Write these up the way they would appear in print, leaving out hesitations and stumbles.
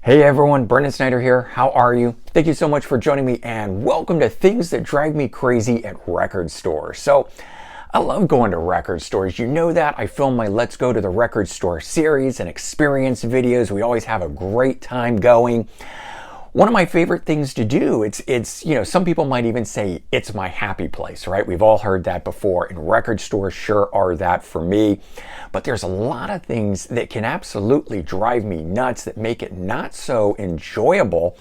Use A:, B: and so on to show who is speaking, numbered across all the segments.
A: Hey everyone, Brendan Snyder here. How are you? Thank you so much for joining me and welcome to Things That Drive Me Crazy at Record Stores. So, I love going to record stores. You know that. I film my Let's Go to the Record Store series and experience videos. We always have a great time going. One of my favorite things to do, it's some people might even say it's my happy place, right? We've all heard that before, and record stores sure are that for me. But there's a lot of things that can absolutely drive me nuts that make it not so enjoyable.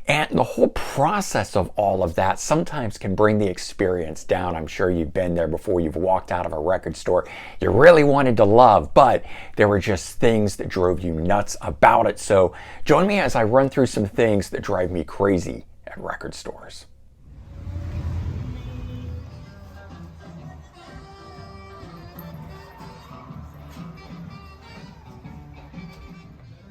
A: And the whole process of all of that sometimes can bring the experience down. I'm sure you've been there before. You've walked out of a record store you really wanted to love, but there were just things that drove you nuts about it. So join me as I run through some things that drive me crazy at record stores.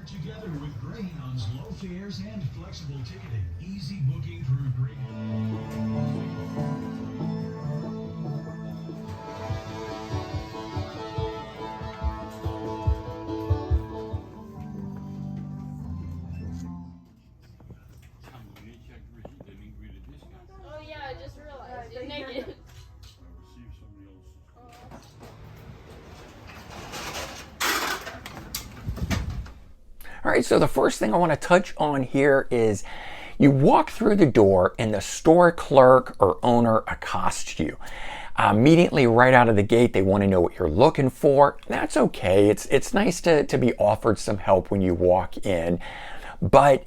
B: Together with Greyhound's low fares and flexible ticketing, easy booking through Greyhound.
C: Oh yeah, I just realized you're naked.
A: All right, so the first thing I want to touch on here is you walk through the door and the store clerk or owner accosts you. Immediately right out of the gate, they want to know what you're looking for. That's okay. It's nice to be offered some help when you walk in, but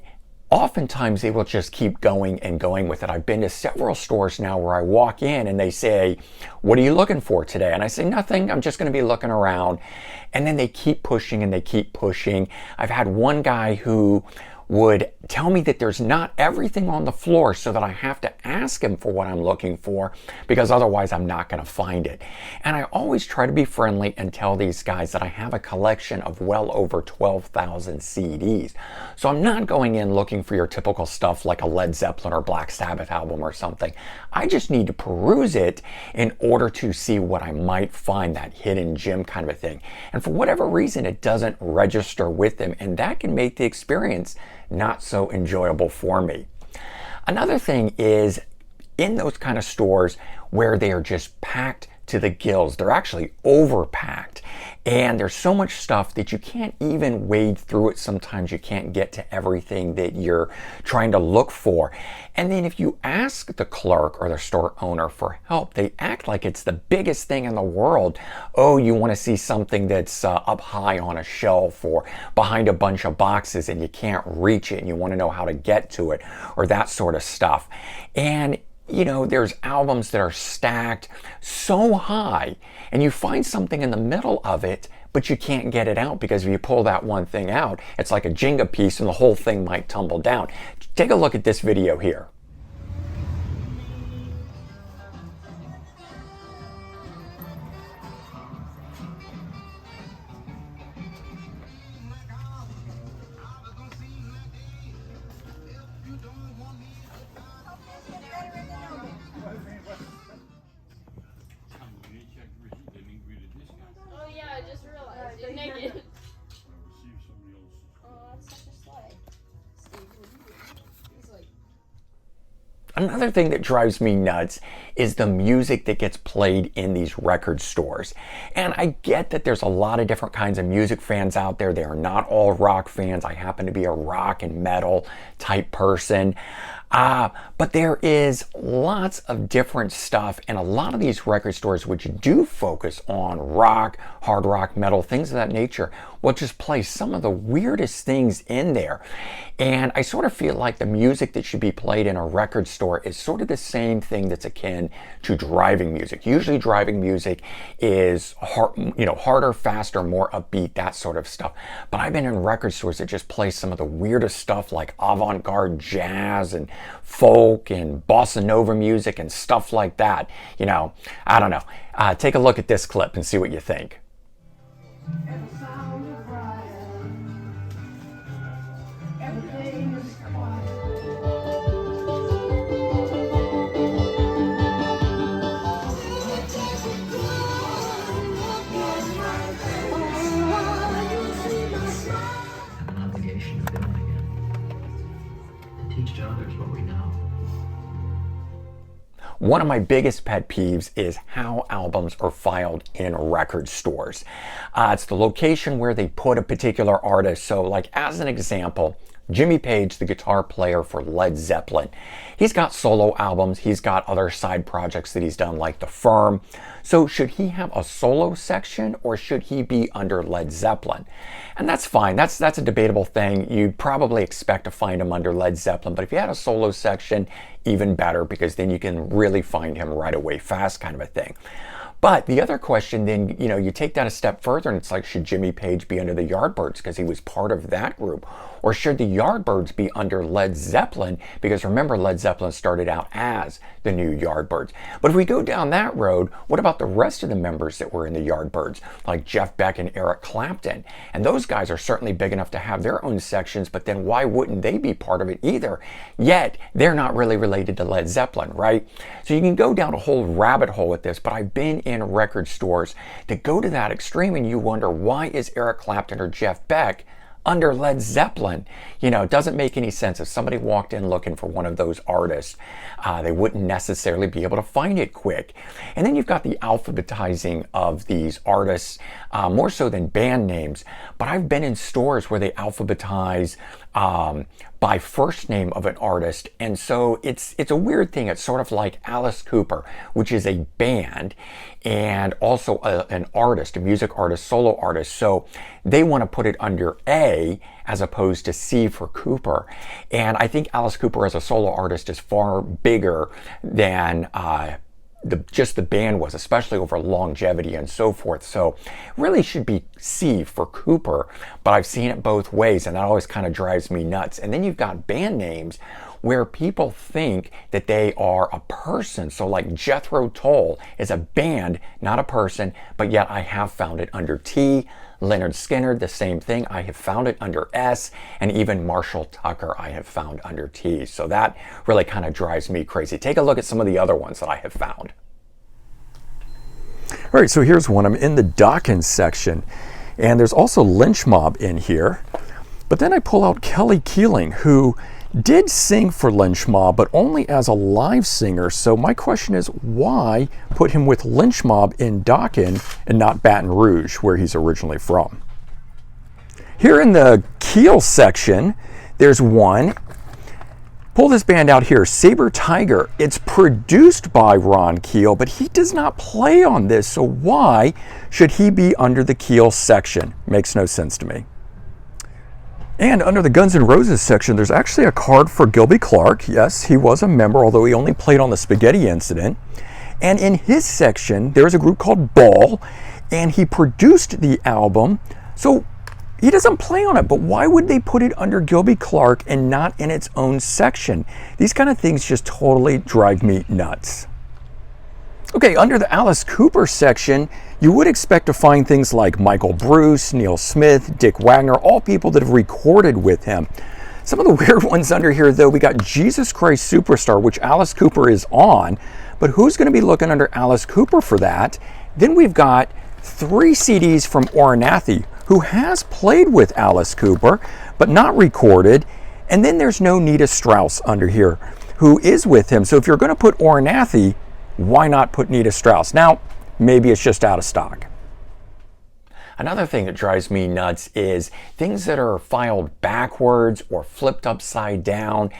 A: oftentimes they will just keep going and going with it. I've been to several stores now where I walk in and they say, "What are you looking for today?" And I say, "Nothing, I'm just going to be looking around." And then they keep pushing and they keep pushing. I've had one guy who would tell me that there's not everything on the floor, so that I have to ask him for what I'm looking for, because otherwise I'm not going to find it. And I always try to be friendly and tell these guys that I have a collection of well over 12,000 CDs. So I'm not going in looking for your typical stuff like a Led Zeppelin or Black Sabbath album or something. I just need to peruse it in order to see what I might find, that hidden gem kind of a thing. And for whatever reason, it doesn't register with them, and that can make the experience not so enjoyable for me. Another thing is in those kind of stores where they are just packed to the gills. They're actually overpacked, and there's so much stuff that you can't even wade through it. Sometimes you can't get to everything that you're trying to look for. And then if you ask the clerk or the store owner for help, they act like it's the biggest thing in the world. Oh, you want to see something that's up high on a shelf or behind a bunch of boxes and you can't reach it and you want to know how to get to it, or that sort of stuff. And there's albums that are stacked so high and you find something in the middle of it, but you can't get it out, because if you pull that one thing out, it's like a Jenga piece and the whole thing might tumble down. Take a look at this video here.
C: Oh yeah, I just realized you're naked. Oh, that's such a slide. Steve, what are you doing? He's like,
A: Another thing that drives me nuts is the music that gets played in these record stores. And I get that there's a lot of different kinds of music fans out there. They are not all rock fans. I happen to be a rock and metal type person. But there is lots of different stuff, and a lot of these record stores which do focus on rock, hard rock, metal, things of that nature, will just play some of the weirdest things in there. And I sort of feel like the music that should be played in a record store is sort of the same thing that's akin to driving music. Usually driving music is harder, faster, more upbeat, that sort of stuff. But I've been in record stores that just play some of the weirdest stuff like avant-garde jazz and folk and bossa nova music and stuff like that. I don't know. Take a look at this clip and see what you think.
D: Everything is quiet.
E: Have an obligation of doing it. teach to others what we know.
A: One of my biggest pet peeves is how albums are filed in record stores. It's the location where they put a particular artist. So like as an example, Jimmy Page, the guitar player for Led Zeppelin, he's got solo albums, he's got other side projects that he's done like The Firm. So should he have a solo section or should he be under Led Zeppelin? And that's fine, that's a debatable thing. You'd probably expect to find him under Led Zeppelin, but if you had a solo section, even better, because then you can really find him right away fast, kind of a thing. But the other question then, you take that a step further and it's like, should Jimmy Page be under the Yardbirds because he was part of that group? Or should the Yardbirds be under Led Zeppelin? Because remember, Led Zeppelin started out as the new Yardbirds. But if we go down that road, what about the rest of the members that were in the Yardbirds, like Jeff Beck and Eric Clapton? And those guys are certainly big enough to have their own sections, but then why wouldn't they be part of it either? Yet, they're not really related to Led Zeppelin, right? So you can go down a whole rabbit hole with this, but I've been in record stores that go to that extreme and you wonder, why is Eric Clapton or Jeff Beck under Led Zeppelin? It doesn't make any sense. If somebody walked in looking for one of those artists, they wouldn't necessarily be able to find it quick. And then you've got the alphabetizing of these artists, more so than band names. But I've been in stores where they alphabetize by first name of an artist, and so it's a weird thing. It's sort of like Alice Cooper, which is a band and also an artist, a music artist, solo artist. So they want to put it under A as opposed to C for Cooper. And I think Alice Cooper as a solo artist is far bigger than just the band was, especially over longevity and so forth. So really should be C for Cooper, but I've seen it both ways and that always kind of drives me nuts. And then you've got band names where people think that they are a person. So like Jethro Tull is a band, not a person, but yet I have found it under T. Leonard Skinner, the same thing. I have found it under S, and even Marshall Tucker I have found under T. So that really kind of drives me crazy. Take a look at some of the other ones that I have found. All right, so here's one. I'm in the Dawkins section, and there's also Lynch Mob in here. But then I pull out Kelly Keeling, who did sing for Lynch Mob, but only as a live singer. So my question is, why put him with Lynch Mob in Dawkins and not Baton Rouge, where he's originally from? Here in the Keel section, there's one. Pull this band out here, Saber Tiger. It's produced by Ron Keel, but he does not play on this. So why should he be under the Keel section? Makes no sense to me. And under the Guns N' Roses section, there's actually a card for Gilby Clarke. Yes, he was a member, although he only played on the Spaghetti Incident. And in his section, there's a group called Ball, and he produced the album. So he doesn't play on it, but why would they put it under Gilby Clarke and not in its own section? These kind of things just totally drive me nuts. Okay, under the Alice Cooper section, you would expect to find things like Michael Bruce, Neil Smith, Dick Wagner, all people that have recorded with him. Some of the weird ones under here, though, we got Jesus Christ Superstar, which Alice Cooper is on, but who's going to be looking under Alice Cooper for that? Then we've got 3 CDs from Ornathi, who has played with Alice Cooper, but not recorded. And then there's no Nita Strauss under here, who is with him. So if you're going to put Ornathi, why not put Nita Strauss? Now, maybe it's just out of stock. Another thing that drives me nuts is things that are filed backwards or flipped upside down.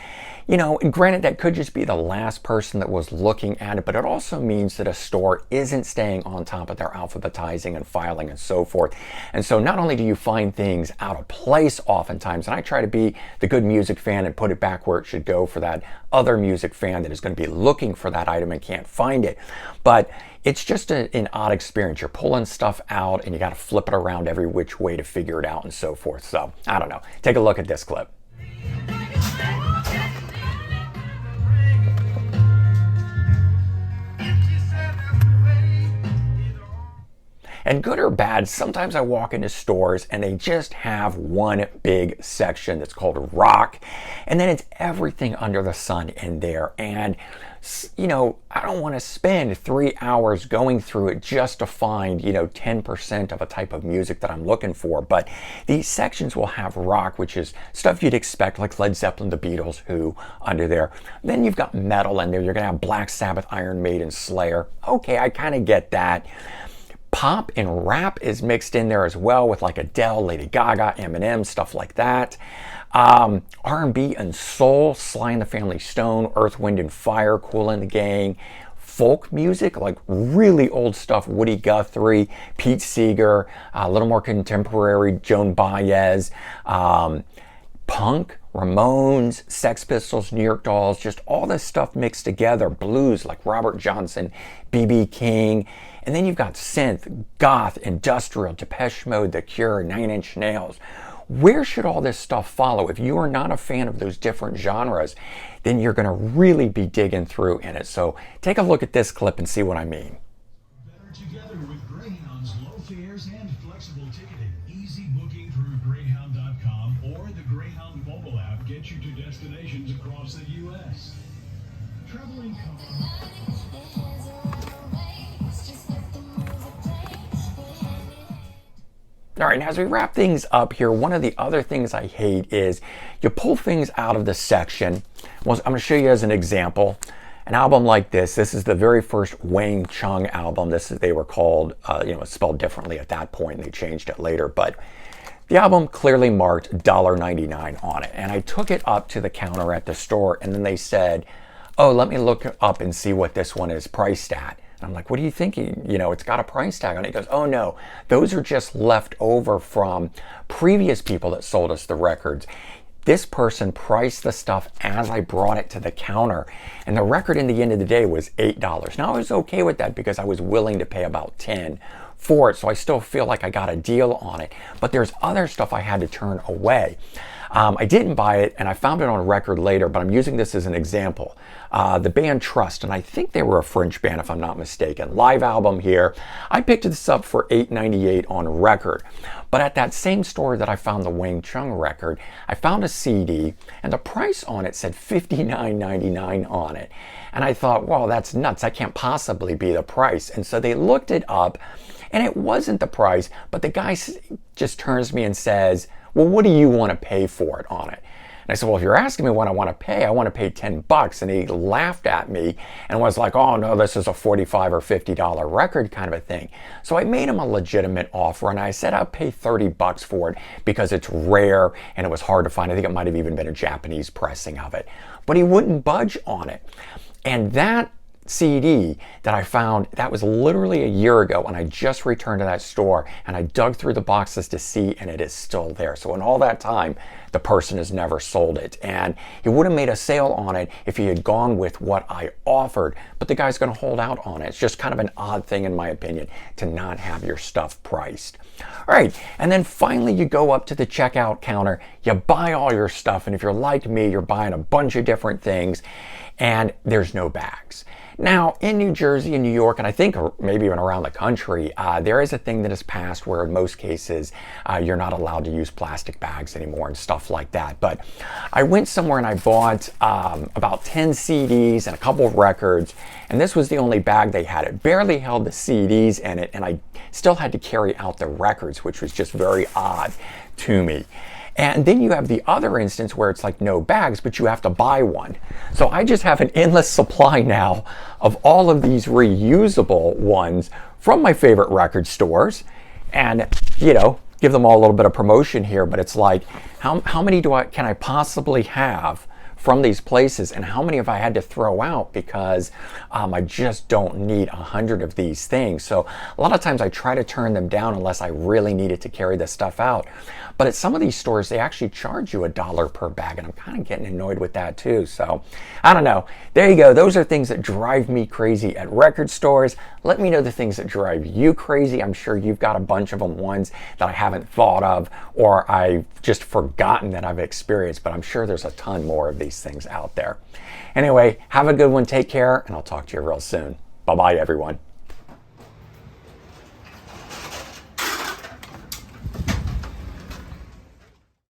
A: And granted, that could just be the last person that was looking at it, but it also means that a store isn't staying on top of their alphabetizing and filing and so forth. And so not only do you find things out of place oftentimes, and I try to be the good music fan and put it back where it should go for that other music fan that is going to be looking for that item and can't find it, but it's just an odd experience. You're pulling stuff out and you got to flip it around every which way to figure it out and so forth. So I don't know. Take a look at this clip. And good or bad, sometimes I walk into stores and they just have one big section that's called rock, and then it's everything under the sun in there. And you know, I don't want to spend 3 hours going through it just to find, you know, 10% of a type of music that I'm looking for. But these sections will have rock, which is stuff you'd expect, like Led Zeppelin, the Beatles, Who, under there. Then you've got metal in there. You're going to have Black Sabbath, Iron Maiden, Slayer. Okay, I kind of get that. Pop and rap is mixed in there as well, with like Adele, Lady Gaga, Eminem, stuff like that. R&B and soul, Sly and the Family Stone, Earth, Wind and Fire, Kool and the Gang. Folk music, like really old stuff, Woody Guthrie, Pete Seeger, a little more contemporary, Joan Baez. Punk, Ramones, Sex Pistols, New York Dolls, just all this stuff mixed together. Blues like Robert Johnson, B.B. King. And then you've got synth, goth, industrial, Depeche Mode, The Cure, Nine Inch Nails. Where should all this stuff follow? If you are not a fan of those different genres, then you're going to really be digging through in it. So take a look at this clip and see what I mean.
B: Better together with Greyhound's low fares and flexible ticketing. Easy booking through Greyhound.com or the Greyhound mobile app gets you to destinations across the U.S. Traveling
A: All right, now as we wrap things up here, one of the other things I hate is you pull things out of the section. Well, I'm going to show you as an example. An album like this. This is the very first Wang Chung album. They were called, spelled differently at that point, and they changed it later. But the album clearly marked $1.99 on it. And I took it up to the counter at the store, and then they said, oh, let me look up and see what this one is priced at. I'm like, what are you thinking? You know, it's got a price tag on it. He goes, oh no, those are just left over from previous people that sold us the records. This person priced the stuff as I brought it to the counter, and the record in the end of the day was $8. Now I was okay with that because I was willing to pay about $10 for it, so I still feel like I got a deal on it. But there's other stuff I had to turn away. I didn't buy it, and I found it on record later, but I'm using this as an example. The band Trust, and I think they were a French band if I'm not mistaken. Live album here. I picked this up for $8.98 on record. But at that same store that I found the Wang Chung record, I found a CD, and the price on it said $59.99 on it. And I thought, well, that's nuts. That can't possibly be the price. And so they looked it up, and it wasn't the price, but the guy just turns to me and says, well, what do you want to pay for it on it? And I said, well, if you're asking me what I want to pay $10. And he laughed at me and was like, oh no, this is a $45 or $50 record kind of a thing. So I made him a legitimate offer, and I said I'll pay $30 for it because it's rare and it was hard to find. I think it might have even been a Japanese pressing of it. But he wouldn't budge on it. And that CD that I found, that was literally a year ago, and I just returned to that store and I dug through the boxes to see, and it is still there. So in all that time, the person has never sold it, and he would have made a sale on it if he had gone with what I offered, but the guy's going to hold out on it. It's just kind of an odd thing, in my opinion, to not have your stuff priced. All right, and then finally you go up to the checkout counter, you buy all your stuff, and if you're like me, you're buying a bunch of different things, and there's no bags. Now, in New Jersey and New York, and I think maybe even around the country, there is a thing that has passed where in most cases you're not allowed to use plastic bags anymore and stuff like that. But I went somewhere and I bought about 10 CDs and a couple of records, and this was the only bag they had. It barely held the CDs in it, and I still had to carry out the records, which was just very odd to me. And then you have the other instance where it's like no bags, but you have to buy one. So I just have an endless supply now of all of these reusable ones from my favorite record stores. And, you know, give them all a little bit of promotion here, but it's like, how many can I possibly have from these places, and how many have I had to throw out because I just don't need 100 of these things. So a lot of times I try to turn them down unless I really needed to carry this stuff out. But at some of these stores, they actually charge you $1 per bag, and I'm kind of getting annoyed with that too. So I don't know. There you go. Those are things that drive me crazy at record stores. Let me know the things that drive you crazy. I'm sure you've got a bunch of them, ones that I haven't thought of or I've just forgotten that I've experienced, but I'm sure there's a ton more of these things out there. Anyway, have a good one. Take care, and I'll talk to you real soon. Bye-bye, everyone.